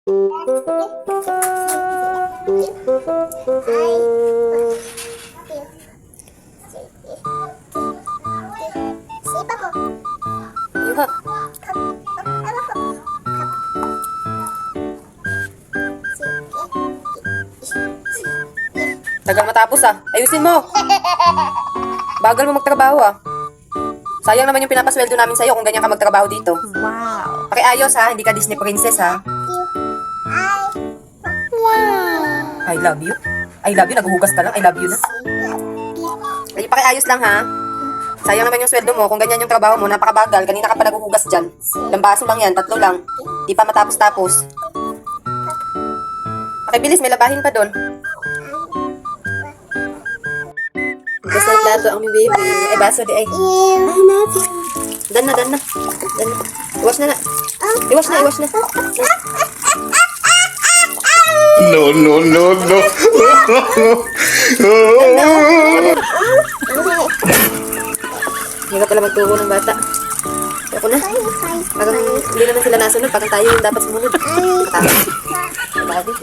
Tagal matapos ah. Ayusin mo. Bagal mo magtrabaho ah. Sayang naman yung pinapasweldo namin sa'yo kung ganyan ka magtrabaho dito. Wow. Pakiayos ha, hindi ka Disney princess ha. Wow. I love you. I love you, naghuhugas ka lang. I love you na. Ay, pakiayos lang ha. Sayang naman yung sweldo mo kung ganyan yung trabaho mo, napakabagal. Kanina ka pa naghuhugas dyan. Ilang baso lang yan, 3 lang. Di pa matapos-tapos. Pakibilis, may labahin pa doon. Gusto ng plato ang baby. Ay, baso di ay. I love you. Dan na. Iwas na. Iwas na. No. Hindi ka pala magtubo ng bata. Ako na. Parang hindi naman sila nasunod. Parang tayo yung dapat sumunod. Matakot.